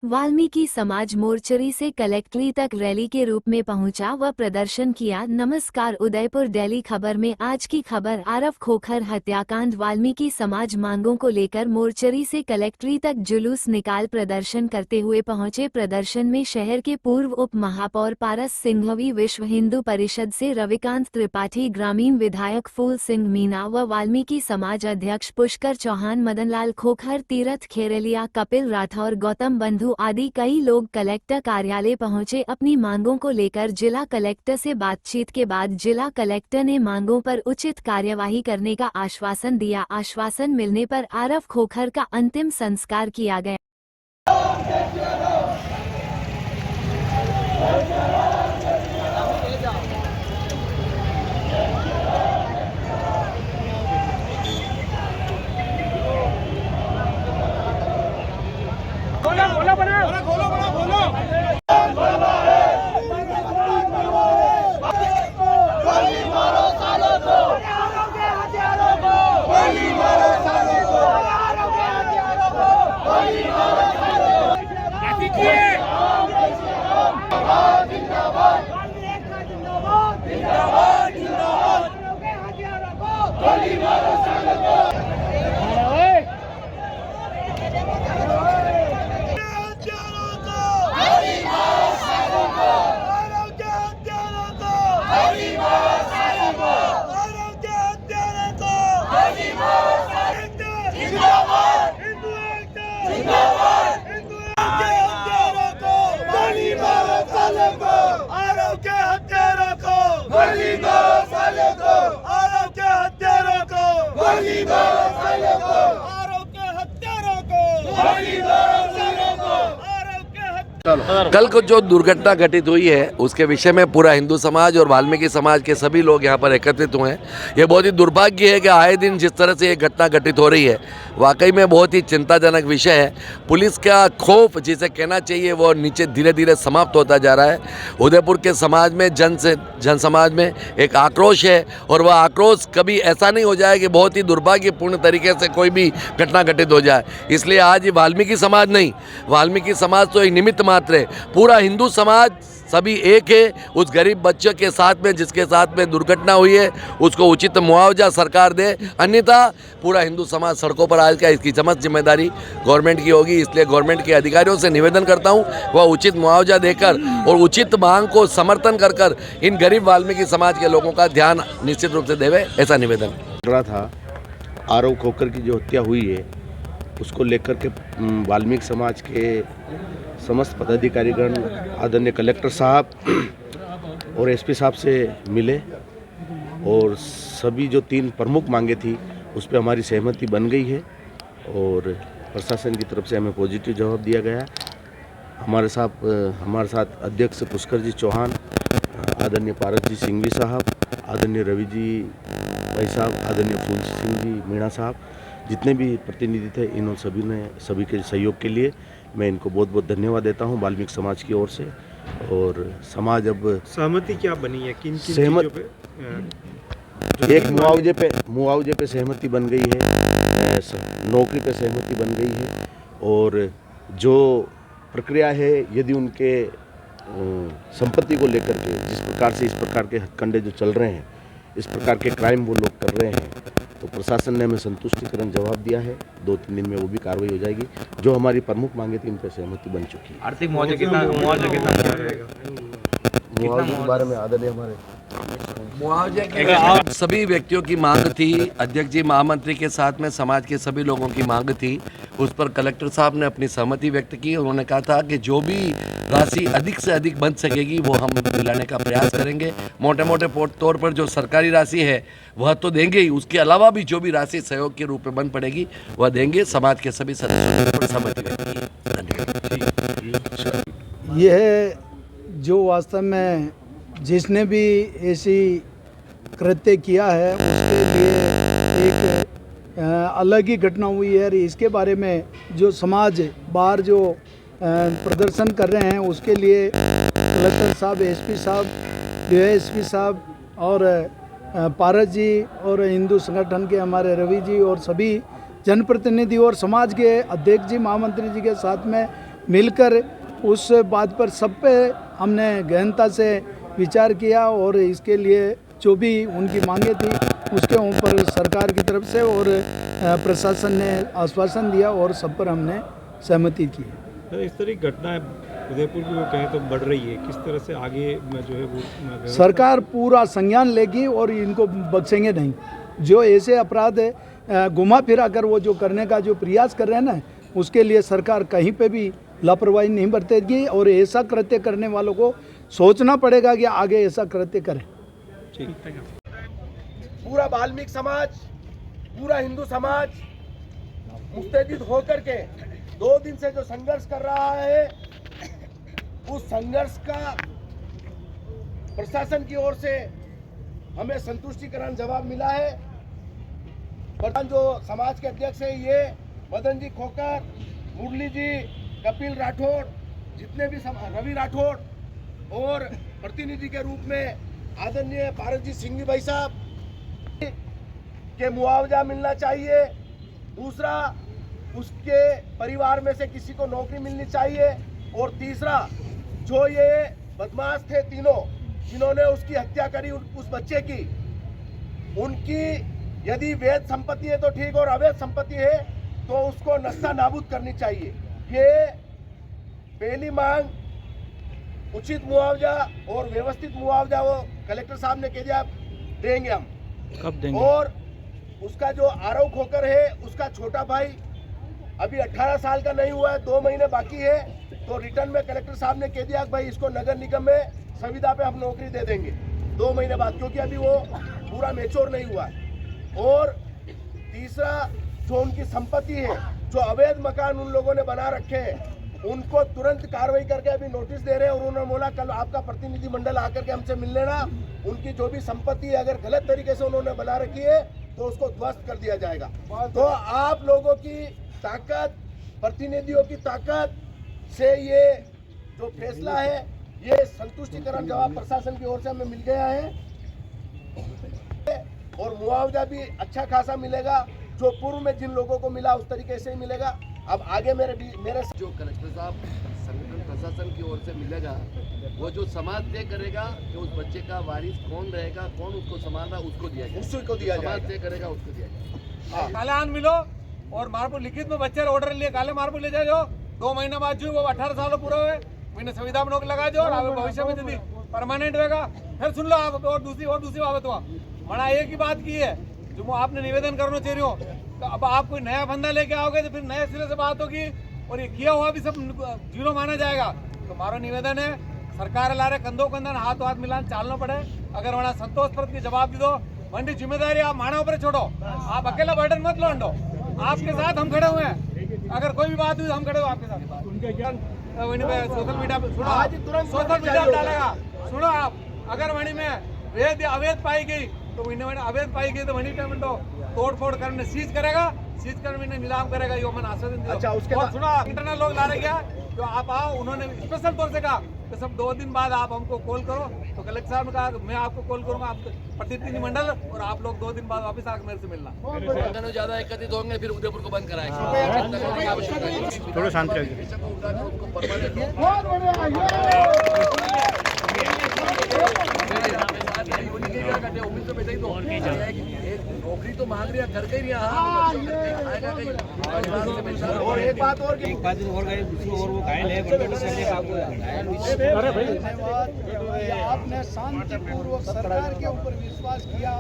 वाल्मीकि समाज मोर्चरी से कलेक्ट्री तक रैली के रूप में पहुंचा व प्रदर्शन किया। नमस्कार, उदयपुर डेली खबर में आज की खबर। आरव खोखर हत्याकांड। वाल्मीकि समाज मांगों को लेकर मोर्चरी से कलेक्ट्री तक जुलूस निकाल प्रदर्शन करते हुए पहुंचे। प्रदर्शन में शहर के पूर्व उप महापौर पारस सिंघवी, विश्व हिंदू परिषद से रविकांत त्रिपाठी, ग्रामीण विधायक फूल सिंह मीणा व वाल्मीकि समाज अध्यक्ष पुष्कर चौहान, मदनलाल खोखर, तीरथ खेरलिया, कपिल राठौर, गौतम बंधु आदि कई लोग कलेक्टर कार्यालय पहुंचे। अपनी मांगों को लेकर जिला कलेक्टर से बातचीत के बाद जिला कलेक्टर ने मांगों पर उचित कार्यवाही करने का आश्वासन दिया। आश्वासन मिलने पर आरव खोखर का अंतिम संस्कार किया गया। कल को जो दुर्घटना घटित हुई है उसके विषय में पूरा हिंदू समाज और वाल्मीकि समाज के सभी लोग यहाँ पर एकत्रित हुए हैं। ये बहुत ही दुर्भाग्य है कि आए दिन जिस तरह से ये घटना घटित हो रही है, वाकई में बहुत ही चिंताजनक विषय है। पुलिस का खौफ जिसे कहना चाहिए वो नीचे धीरे धीरे समाप्त होता जा रहा है। उदयपुर के समाज में जन समाज में एक आक्रोश है और वह आक्रोश कभी ऐसा नहीं हो जाए कि बहुत ही दुर्भाग्यपूर्ण तरीके से कोई भी घटना घटित हो जाए। इसलिए आज वाल्मीकि समाज नहीं, वाल्मीकि समाज तो एक निमित्त मात्र है, पूरा हिंदू समाज सभी एक है। उस गरीब बच्चे के साथ में जिसके साथ में दुर्घटना हुई है उसको उचित मुआवजा सरकार दे, अन्यथा पूरा हिंदू समाज सड़कों पर आएगा। इसकी समस्त जिम्मेदारी गवर्नमेंट की होगी। इसलिए गवर्नमेंट के अधिकारियों से निवेदन करता हूं वह उचित मुआवजा देकर और उचित मांग को समर्थन कर इन गरीब वाल्मीकि समाज के लोगों का ध्यान निश्चित रूप से देवे, ऐसा निवेदन रहा था। आरव खोखर की जो हत्या हुई है उसको लेकर के वाल्मीकि समाज के समस्त पदाधिकारीगण आदरणीय कलेक्टर साहब और एसपी साहब से मिले और सभी जो 3 प्रमुख मांगे थी उस पर हमारी सहमति बन गई है और प्रशासन की तरफ से हमें पॉजिटिव जवाब दिया गया। हमारे साथ अध्यक्ष पुष्कर जी चौहान, आदरणीय पारस जी सिंघवी साहब, आदरणीय रवि जी भाई साहब, आदरणीय फूल सिंह जी मीणा साहब, जितने भी प्रतिनिधि थे इन सभी के सहयोग के लिए मैं इनको बहुत बहुत धन्यवाद देता हूं वाल्मीकि समाज की ओर से। और समाज अब सहमति क्या बनी है, किन सहमत एक मुआवजे पे सहमति बन गई है, नौकरी पे सहमति बन गई है और जो प्रक्रिया है यदि उनके संपत्ति को लेकर के जिस प्रकार से इस प्रकार के हथकंडे जो चल रहे हैं, इस प्रकार के क्राइम वो लोग कर रहे हैं, तो प्रशासन ने हमें संतुष्टिकरण जवाब दिया है। 2-3 दिन में वो भी कार्रवाई हो जाएगी। जो हमारी प्रमुख मांगे थी इन पर सहमति बन चुकी है। आर्थिक मुआवजा कितना रहेगा? मुआवजे के बारे में आदरणीय हमारे मुआवजे के सभी व्यक्तियों की मांग थी, अध्यक्ष जी महामंत्री के साथ में समाज के सभी लोगों की मांग थी। उस पर कलेक्टर साहब ने अपनी सहमति व्यक्त की। उन्होंने कहा था कि जो भी राशि अधिक से अधिक बन सकेगी वो हम दिलाने का प्रयास करेंगे। मोटे मोटे तौर पर जो सरकारी राशि है वह तो देंगे ही, उसके अलावा भी जो भी राशि सहयोग के रूप में बन पड़ेगी वह देंगे। समाज के सभी सदस्यों ने सहमति व्यक्त की। धन्यवाद। यह जो वास्तव में जिसने भी ऐसी कृत्य किया है उसके लिए एक अलग ही घटना हुई है। इसके बारे में जो समाज बाहर जो प्रदर्शन कर रहे हैं उसके लिए कलेक्टर साहब, एसपी साहब, डीएसपी साहब और पारस जी और हिंदू संगठन के हमारे रवि जी और सभी जनप्रतिनिधि और समाज के अध्यक्ष जी महामंत्री जी के साथ में मिलकर उस बात पर सब पे हमने गहनता से विचार किया और इसके लिए जो भी उनकी मांगे थी उसके ऊपर सरकार की तरफ से और प्रशासन ने आश्वासन दिया और सब पर हमने सहमति की। तो इस तरह की घटनाएं उदयपुर की वो कहें तो बढ़ रही है, किस तरह से आगे में जो है वो सरकार पूरा संज्ञान लेगी और इनको बख्शेंगे नहीं। जो ऐसे अपराध घुमा फिरा कर वो जो करने का जो प्रयास कर रहे हैं ना, उसके लिए सरकार कहीं पे भी लापरवाही नहीं बरतेगी और ऐसा कृत्य करने वालों को सोचना पड़ेगा कि आगे ऐसा कृत्य करें। पूरा वाल्मीकि समाज, पूरा हिंदू समाज मुस्तैद होकर के 2 दिन से जो संघर्ष कर रहा है, उस संघर्ष का प्रशासन की ओर से हमें संतुष्टिकरण जवाब मिला है। प्रधान जो समाज के अध्यक्ष है ये मदन जी खोकर, मुरली जी, कपिल राठौड़, जितने भी रवि राठौड़ और प्रतिनिधि के रूप में आदरणीय भारत सिंह भाई साहब के मुआवजा मिलना चाहिए। दूसरा, उसके परिवार में से किसी को नौकरी मिलनी चाहिए। और तीसरा, जो ये बदमाश थे तीनों जिन्होंने उसकी हत्या करी उस बच्चे की, उनकी यदि वैध संपत्ति है तो ठीक और अवैध संपत्ति है तो उसको नस्ता नाबूद करनी चाहिए। ये पहली मांग, उचित मुआवजा और व्यवस्थित मुआवजा वो कलेक्टर साहब ने कह दिया देंगे हम। कब देंगे? और उसका जो आरोप होकर है उसका छोटा भाई अभी 18 साल का नहीं हुआ है, 2 महीने बाकी है, तो रिटर्न में कलेक्टर साहब ने कह दिया भाई इसको नगर निगम में संविदा पे हम नौकरी दे देंगे 2 महीने बाद, क्योंकि अभी वो पूरा मैच्योर नहीं हुआ है। और तीसरा, जो उनकी संपत्ति है, जो अवैध मकान उन लोगों ने बना रखे हैं, उनको तुरंत कार्रवाई करके अभी नोटिस दे रहे हैं। और उन्होंने बोला कल आपका प्रतिनिधि मंडल आकर के हमसे मिल लेना, उनकी जो भी संपत्ति है अगर गलत तरीके से उन्होंने बना रखी है तो उसको ध्वस्त कर दिया जाएगा। तो आप लोगों की ताकत, प्रतिनिधियों की ताकत से ये जो फैसला है, ये संतुष्टिकरण जवाब प्रशासन की ओर से हमें मिल गया है और मुआवजा भी अच्छा खासा मिलेगा, जो पूर्व में जिन लोगों को मिला उस तरीके से ही मिलेगा। अब आगे मेरे जो कलेक्टर साहब संगठन प्रशासन की ओर से मिलेगा, वो जो समाज तय करेगा कि उस बच्चे का वारिस कौन रहेगा, कौन उसको संभालना, उसको दिया जाएगा, उसको दिया जाएगा, समाज तय करेगा उसको दिया जाएगा। काले आन मिलो और मारपुर लिखित में बच्चे ऑर्डर लिए काले मारपुर ले जाओ, 2 महीने बाद जो वो 18 साल पूरा हुए मैंने संविदा में नौकरी लगा दो और आगे भविष्य में यदि परमानेंट होगा फिर सुन लो आप। और दूसरी बात हुआ बड़ा एक ही बात की है जो मैं आपने निवेदन करना चाह रही हूँ, तो अब आप कोई नया बंदा लेके आओगे तो फिर नए सिरे से बात होगी और ये किया हुआ भी सब जीरो माना जाएगा। तो हमारा निवेदन है सरकार ला रहे कंधों कंधन हाथ मिलान चालना पड़े। अगर वहाँ संतोष प्रद की जवाब दे दो, मंडी जिम्मेदारी आप माना ऊपर छोड़ो, आप अकेला बर्डन मत लो अंडो, आपके साथ हम खड़े हुए हैं। अगर कोई भी बात हुई हम खड़े हुए आपके साथ। सोशल मीडिया पे डालेगा, सुनो आप, अगर वणी में अवैध पाई गई तो अवैध पाई गई तो वही पेमेंट तोड़ फोड़ करने सीज करने नीलाम करेगा, यो मैंने आश्वासन दिया। अच्छा, उसके बाद सुनो इंटरनल लोग ला रहे क्या जो आप आओ, उन्होंने स्पेशल तौर से कहा तो सब 2 दिन बाद आप हमको कॉल करो, तो कलेक्टर साहब ने कहा मैं आपको कॉल करूंगा, आप प्रतिनिधि मंडल और आप लोग 2 दिन बाद वापस आकर मेरे से मिलना। ज्यादा एकत्रित होंगे फिर उदयपुर को बंद कराएंगे। थोड़ा शांत नौकरी तो मांग रही है, कर के नहीं और एक बात और आपने शांतिपूर्वक सरकार के ऊपर विश्वास किया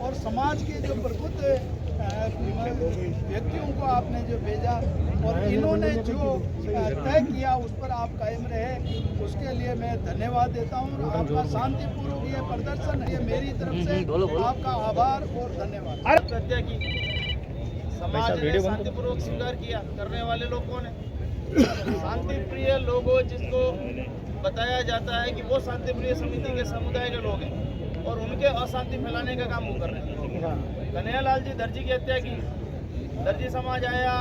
और समाज के जो प्रबुद्ध व्यक्तियों को आपने जो भेजा और इन्होंने जो तय किया उस पर आप कायम रहे, उसके लिए मैं धन्यवाद देता हूँ। आपका शांतिपूर्वक ये प्रदर्शन है, ये मेरी तरफ से आपका आभार और धन्यवाद। हत्या की समाज ने शांतिपूर्वक स्वीकार किया, करने वाले लोग कौन है? शांति प्रिय लोगों, जिसको बताया जाता है कि वो शांति प्रिय समिति के समुदाय के लोग हैं और उनके अशांति फैलाने का काम वो कर रहे हैं। कन्हैयालाल जी दर्जी की हत्या की, दर्जी समाज आया,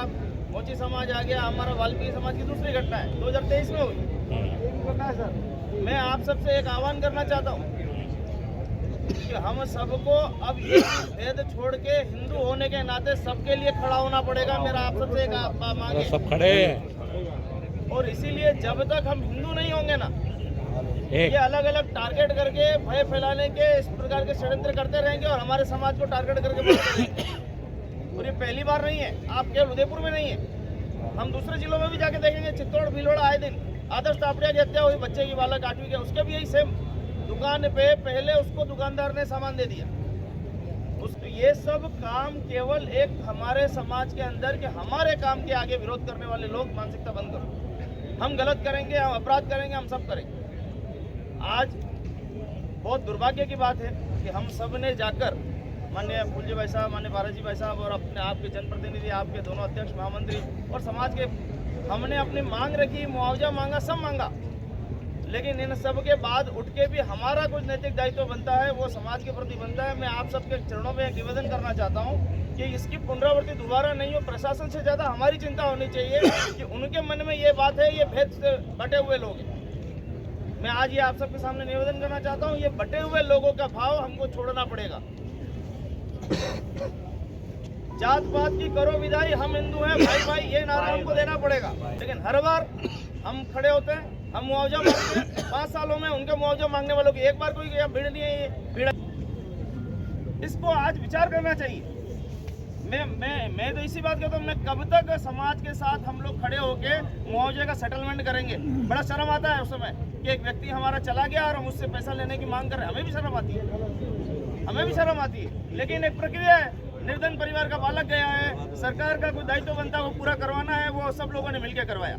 मोची समाज आ गया, हमारा वाल्मीकि समाज की दूसरी घटना है 2023 में हुई। मैं आप सबसे एक आह्वान करना चाहता हूँ कि हम सबको अब ये भेद छोड़ के हिंदू होने के नाते सबके लिए खड़ा होना पड़ेगा। मेरा आप सबसे एक मांग है, सब खड़े हैं और इसीलिए जब तक हम हिंदू नहीं होंगे ना, ये अलग अलग टारगेट करके भय फैलाने के इस प्रकार के षड्यंत्र करते रहेंगे और हमारे समाज को टारगेट करके बढ़ते रहेंगे। और ये पहली बार नहीं है, आप केवल उदयपुर में नहीं है, हम दूसरे जिलों में भी जाके देखेंगे। चित्तौड़, भीलवाड़ा, आए दिन आदर्श तापड़िया की हत्या हुई, बच्चे की बालक 8वीं के, उसके भी यही सेम दुकान पे पहले उसको दुकानदार ने सामान दे दिया। ये सब काम केवल एक हमारे समाज के अंदर के हमारे काम के आगे विरोध करने वाले लोग मानसिकता बंद करो। हम गलत करेंगे, हम अपराध करेंगे, हम सब करेंगे। आज बहुत दुर्भाग्य की बात है कि हम सब ने जाकर माननीय फूलजी भाई साहब, माननीय बालाजी भाई साहब और अपने आपके जनप्रतिनिधि, आपके दोनों अध्यक्ष, महामंत्री और समाज के, हमने अपनी मांग रखी, मुआवजा मांगा, सब मांगा। लेकिन इन सब के बाद उठ के भी हमारा कुछ नैतिक दायित्व बनता है, वो समाज के प्रति बनता है। मैं आप सबके चरणों में एक निवेदन करना चाहता हूँ कि इसकी पुनरावृत्ति दोबारा नहीं हो। प्रशासन से ज़्यादा हमारी चिंता होनी चाहिए कि उनके मन में ये बात है, ये भेद से बटे हुए लोग हैं। मैं आज ये आप सबके सामने निवेदन करना चाहता हूँ, ये बटे हुए लोगों का भाव हमको छोड़ना पड़ेगा। जात पात की करो विदाई, हम हिंदू हैं, भाई भाई, ये नारा हमको देना पड़ेगा। लेकिन हर बार हम खड़े होते हैं, हम मुआवजा मांगते हैं। 5 सालों में उनके मुआवजा मांगने वालों की एक बार कोई भीड़ नहीं है, ये भीड़। इसको आज विचार करना चाहिए। मैं तो इसी बात कहता हूँ, मैं कब तक समाज के साथ हम लोग खड़े होके मुआवजे का सेटलमेंट करेंगे। बड़ा शर्म आता है उस समय कि एक व्यक्ति हमारा चला गया और हम उससे पैसा लेने की मांग कर रहे हैं। हमें भी शर्म आती है, हमें भी शर्म आती है। लेकिन एक प्रक्रिया है, निर्धन परिवार का बालक गया है, सरकार का कोई दायित्व बनता है वो पूरा करवाना है, वो सब लोगों ने मिलकर करवाया।